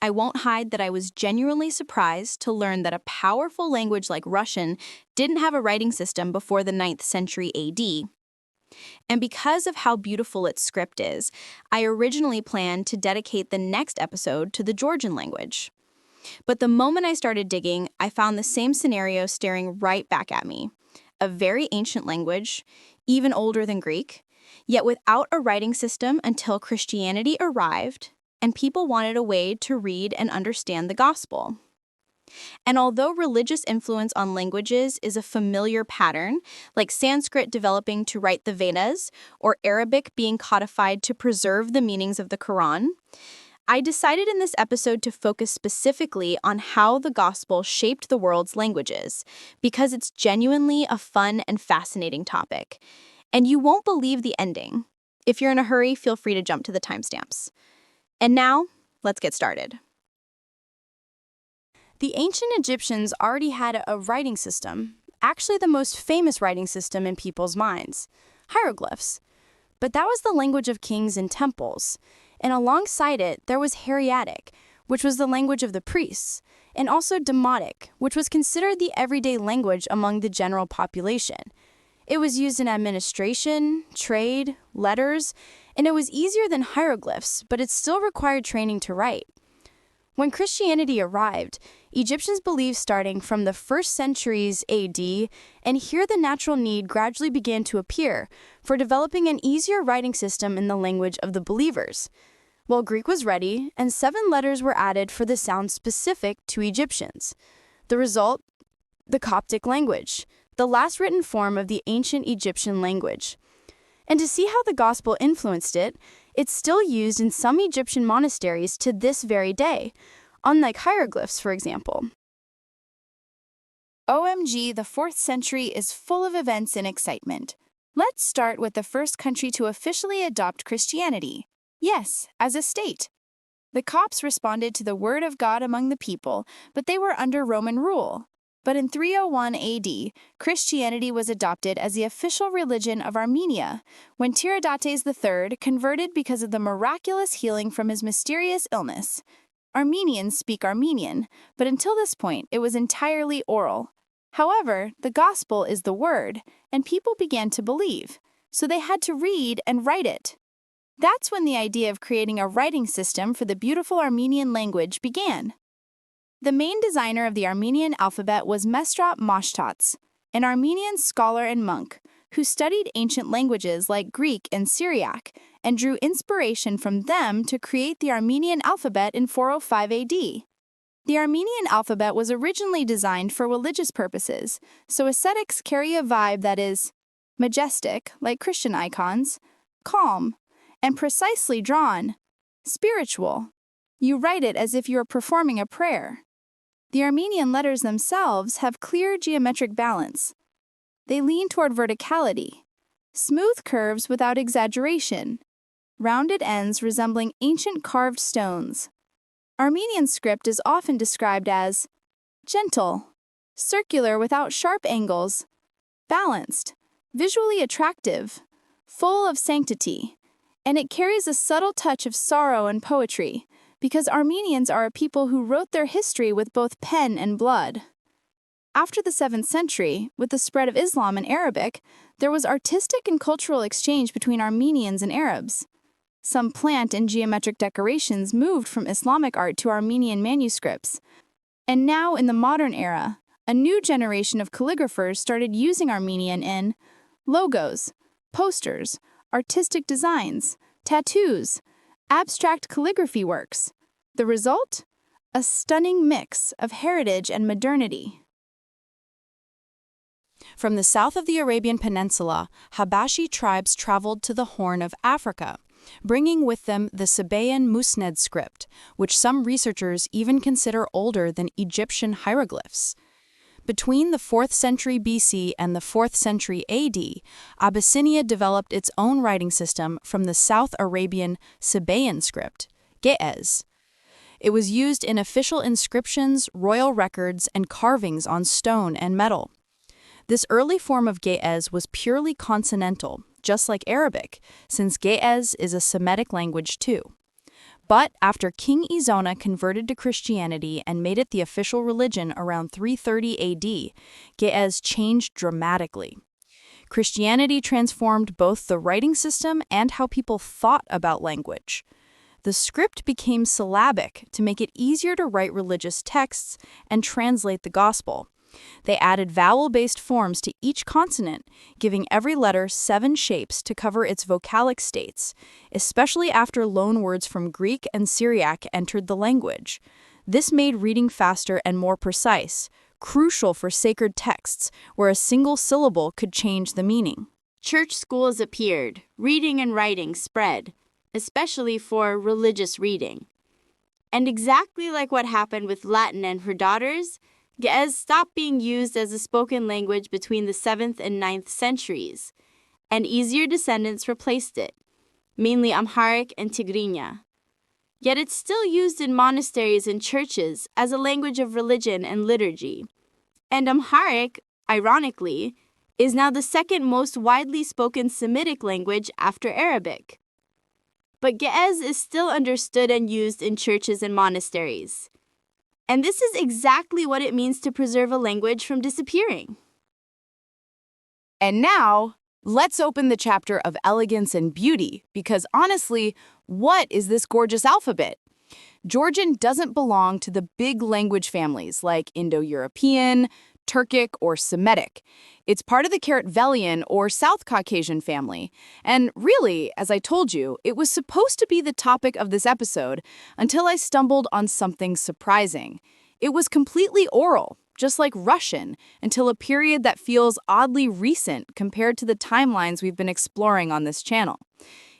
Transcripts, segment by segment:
I won't hide that I was genuinely surprised to learn that a powerful language like Russian didn't have a writing system before the 9th century AD. And because of how beautiful its script is, I originally planned to dedicate the next episode to the Georgian language. But the moment I started digging, I found the same scenario staring right back at me. A very ancient language, even older than Greek, yet without a writing system until Christianity arrived and people wanted a way to read and understand the gospel. And although religious influence on languages is a familiar pattern, like Sanskrit developing to write the Vedas or Arabic being codified to preserve the meanings of the Quran, I decided in this episode to focus specifically on how the gospel shaped the world's languages, because it's genuinely a fun and fascinating topic. And you won't believe the ending. If you're in a hurry, feel free to jump to the timestamps. And now, let's get started. The ancient Egyptians already had a writing system, actually the most famous writing system in people's minds, hieroglyphs. But that was the language of kings and temples. And alongside it, there was Hieratic, which was the language of the priests, and also Demotic, which was considered the everyday language among the general population. It was used in administration, trade, letters, and it was easier than hieroglyphs, but it still required training to write. When Christianity arrived, Egyptians believed starting from the 1st centuries AD, and here the natural need gradually began to appear for developing an easier writing system in the language of the believers. Well, Greek was ready, and 7 letters were added for the sound specific to Egyptians. The result? The Coptic language, the last written form of the ancient Egyptian language. And to see how the gospel influenced it, it's still used in some Egyptian monasteries to this very day, unlike hieroglyphs, for example. OMG, the 4th century is full of events and excitement. Let's start with the first country to officially adopt Christianity. Yes, as a state. The Copts responded to the word of God among the people, but they were under Roman rule. But in 301 AD, Christianity was adopted as the official religion of Armenia, when Tiridates III converted because of the miraculous healing from his mysterious illness. Armenians speak Armenian, but until this point, it was entirely oral. However, the gospel is the word, and people began to believe, so they had to read and write it. That's when the idea of creating a writing system for the beautiful Armenian language began. The main designer of the Armenian alphabet was Mesrop Mashtats, an Armenian scholar and monk who studied ancient languages like Greek and Syriac and drew inspiration from them to create the Armenian alphabet in 405 AD. The Armenian alphabet was originally designed for religious purposes, so ascetics carry a vibe that is majestic, like Christian icons, calm, and precisely drawn, spiritual. You write it as if you are performing a prayer. The Armenian letters themselves have clear geometric balance. They lean toward verticality, smooth curves without exaggeration, rounded ends resembling ancient carved stones. Armenian script is often described as gentle, circular without sharp angles, balanced, visually attractive, full of sanctity, and it carries a subtle touch of sorrow and poetry, because Armenians are a people who wrote their history with both pen and blood. After the 7th century, with the spread of Islam and Arabic, there was artistic and cultural exchange between Armenians and Arabs. Some plant and geometric decorations moved from Islamic art to Armenian manuscripts. And now, in the modern era, a new generation of calligraphers started using Armenian in logos, posters, artistic designs, tattoos, abstract calligraphy works. The result? A stunning mix of heritage and modernity. From the south of the Arabian Peninsula, Habashi tribes traveled to the Horn of Africa, bringing with them the Sabaean Musnad script, which some researchers even consider older than Egyptian hieroglyphs. Between the 4th century BC and the 4th century AD, Abyssinia developed its own writing system from the South Arabian Sabaean script, Ge'ez. It was used in official inscriptions, royal records, and carvings on stone and metal. This early form of Ge'ez was purely consonantal, just like Arabic, since Ge'ez is a Semitic language too. But after King Izona converted to Christianity and made it the official religion around 330 AD, Ge'ez changed dramatically. Christianity transformed both the writing system and how people thought about language. The script became syllabic to make it easier to write religious texts and translate the gospel. They added vowel-based forms to each consonant, giving every letter 7 shapes to cover its vocalic states, especially after loanwords from Greek and Syriac entered the language. This made reading faster and more precise, crucial for sacred texts where a single syllable could change the meaning. Church schools appeared, reading and writing spread, especially for religious reading. And exactly like what happened with Latin and her daughters, Ge'ez stopped being used as a spoken language between the 7th and 9th centuries, and easier descendants replaced it, mainly Amharic and Tigrinya. Yet it's still used in monasteries and churches as a language of religion and liturgy. And Amharic, ironically, is now the second most widely spoken Semitic language after Arabic. But Ge'ez is still understood and used in churches and monasteries. And this is exactly what it means to preserve a language from disappearing. And now, let's open the chapter of elegance and beauty, because honestly, what is this gorgeous alphabet? Georgian doesn't belong to the big language families like Indo-European, Turkic, or Semitic. It's part of the Karatvelian or South Caucasian family. And really, as I told you, it was supposed to be the topic of this episode until I stumbled on something surprising. It was completely oral, just like Russian, until a period that feels oddly recent compared to the timelines we've been exploring on this channel.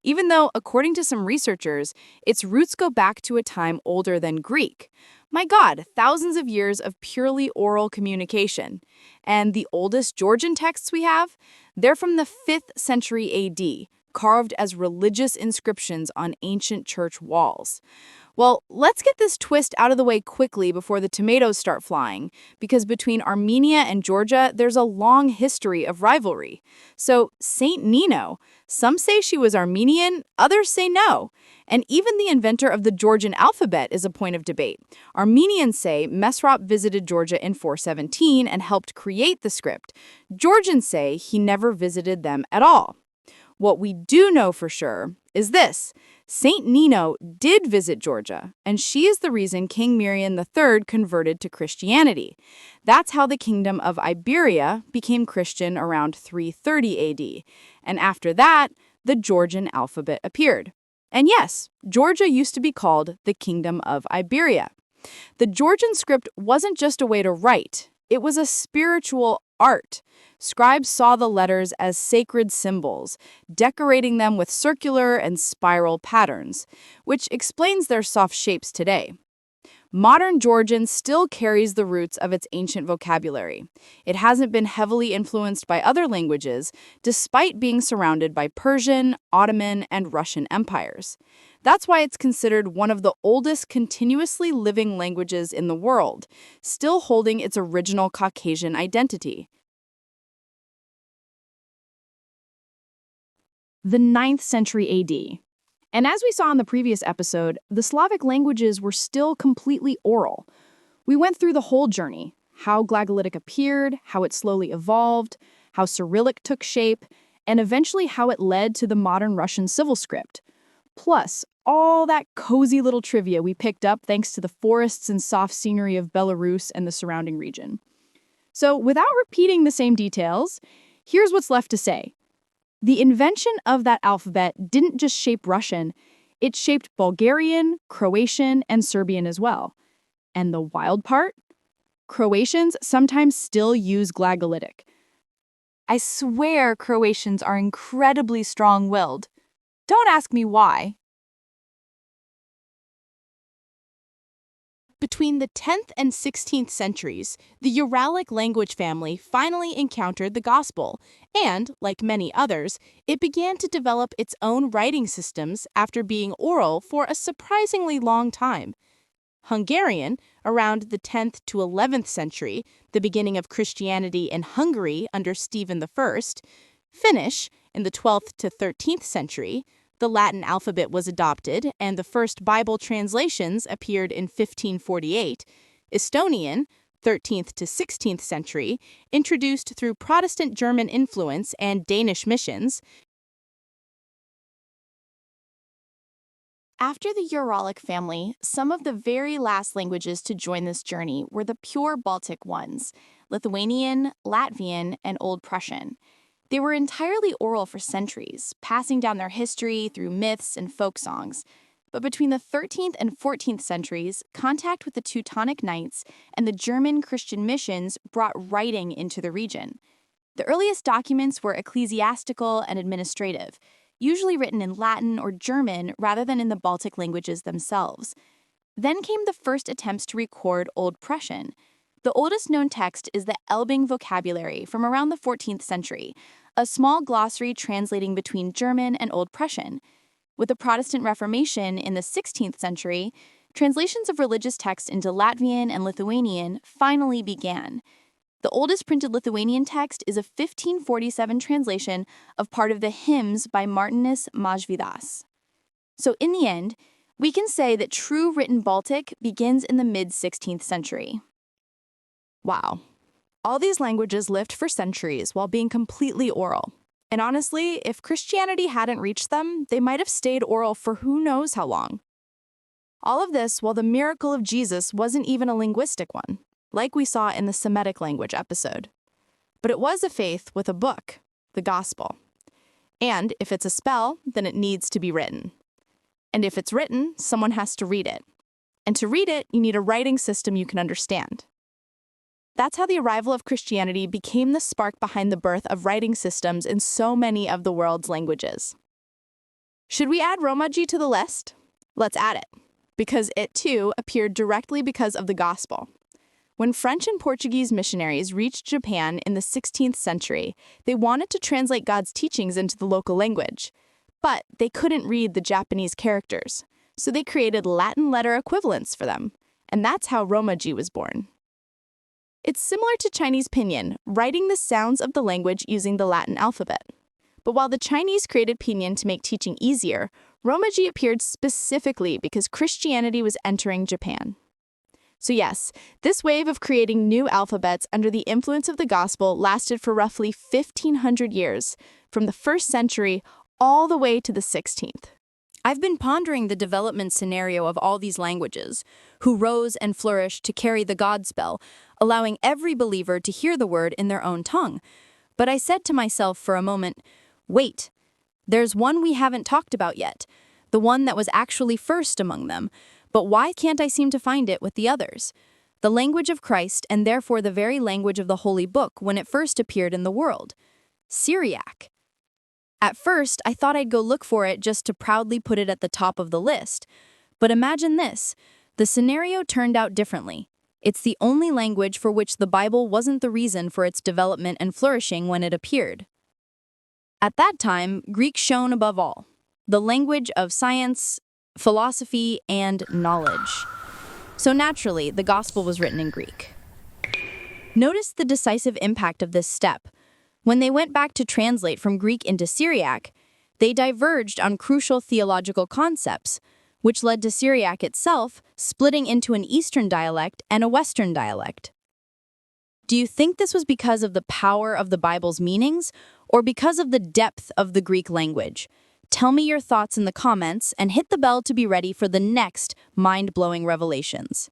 Even though, according to some researchers, its roots go back to a time older than Greek. My God, thousands of years of purely oral communication. And the oldest Georgian texts we have, they're from the 5th century AD, carved as religious inscriptions on ancient church walls. Well, let's get this twist out of the way quickly before the tomatoes start flying, because between Armenia and Georgia, there's a long history of rivalry. So, Saint Nino, some say she was Armenian, others say no. And even the inventor of the Georgian alphabet is a point of debate. Armenians say Mesrop visited Georgia in 417 and helped create the script. Georgians say he never visited them at all. What we do know for sure is this. Saint Nino did visit Georgia, and she is the reason King Mirian III converted to Christianity. That's how the kingdom of Iberia became Christian around 330 AD. And after that, the Georgian alphabet appeared. And yes, Georgia used to be called the Kingdom of Iberia. The Georgian script wasn't just a way to write. It was a spiritual art. Scribes saw the letters as sacred symbols, decorating them with circular and spiral patterns, which explains their soft shapes today. Modern Georgian still carries the roots of its ancient vocabulary. It hasn't been heavily influenced by other languages, despite being surrounded by Persian, Ottoman, and Russian empires. That's why it's considered one of the oldest continuously living languages in the world, still holding its original Caucasian identity. The 9th century AD. And as we saw in the previous episode, the Slavic languages were still completely oral. We went through the whole journey, how Glagolitic appeared, how it slowly evolved, how Cyrillic took shape, and eventually how it led to the modern Russian civil script. Plus, all that cozy little trivia we picked up thanks to the forests and soft scenery of Belarus and the surrounding region. So, without repeating the same details, here's what's left to say. The invention of that alphabet didn't just shape Russian, it shaped Bulgarian, Croatian, and Serbian as well. And the wild part? Croatians sometimes still use Glagolitic. I swear Croatians are incredibly strong-willed. Don't ask me why. Between the 10th and 16th centuries, the Uralic language family finally encountered the gospel, and, like many others, it began to develop its own writing systems after being oral for a surprisingly long time. Hungarian, around the 10th to 11th century, the beginning of Christianity in Hungary under Stephen I, Finnish, in the 12th to 13th century, the Latin alphabet was adopted and the first Bible translations appeared in 1548, Estonian, 13th to 16th century, introduced through Protestant German influence and Danish missions. After the Uralic family, some of the very last languages to join this journey were the pure Baltic ones, Lithuanian, Latvian, and Old Prussian. They were entirely oral for centuries, passing down their history through myths and folk songs. But between the 13th and 14th centuries, contact with the Teutonic Knights and the German Christian missions brought writing into the region. The earliest documents were ecclesiastical and administrative, usually written in Latin or German rather than in the Baltic languages themselves. Then came the first attempts to record Old Prussian. The oldest known text is the Elbing vocabulary from around the 14th century, a small glossary translating between German and Old Prussian. With the Protestant Reformation in the 16th century, translations of religious texts into Latvian and Lithuanian finally began. The oldest printed Lithuanian text is a 1547 translation of part of the hymns by Martinus Mažvydas. So in the end, we can say that true written Baltic begins in the mid-16th century. Wow. All these languages lived for centuries while being completely oral. And honestly, if Christianity hadn't reached them, they might have stayed oral for who knows how long. All of this while the miracle of Jesus wasn't even a linguistic one, like we saw in the Semitic language episode. But it was a faith with a book, the Gospel. And if it's a spell, then it needs to be written. And if it's written, someone has to read it. And to read it, you need a writing system you can understand. That's how the arrival of Christianity became the spark behind the birth of writing systems in so many of the world's languages. Should we add Rōmaji to the list? Let's add it, because it too appeared directly because of the Gospel. When French and Portuguese missionaries reached Japan in the 16th century, they wanted to translate God's teachings into the local language, but they couldn't read the Japanese characters, so they created Latin letter equivalents for them, and that's how Rōmaji was born. It's similar to Chinese pinyin, writing the sounds of the language using the Latin alphabet. But while the Chinese created pinyin to make teaching easier, Rōmaji appeared specifically because Christianity was entering Japan. So yes, this wave of creating new alphabets under the influence of the gospel lasted for roughly 1,500 years, from the 1st century all the way to the 16th. I've been pondering the development scenario of all these languages, who rose and flourished to carry the God spell, allowing every believer to hear the word in their own tongue. But I said to myself for a moment, wait, there's one we haven't talked about yet, the one that was actually first among them. But why can't I seem to find it with the others? The language of Christ, and therefore the very language of the Holy Book when it first appeared in the world. Syriac. At first, I thought I'd go look for it just to proudly put it at the top of the list. But imagine this. The scenario turned out differently. It's the only language for which the Bible wasn't the reason for its development and flourishing when it appeared. At that time, Greek shone above all, the language of science, philosophy, and knowledge. So naturally, the Gospel was written in Greek. Notice the decisive impact of this step. When they went back to translate from Greek into Syriac, they diverged on crucial theological concepts, which led to Syriac itself splitting into an Eastern dialect and a Western dialect. Do you think this was because of the power of the Bible's meanings, or because of the depth of the Greek language? Tell me your thoughts in the comments and hit the bell to be ready for the next mind-blowing revelations.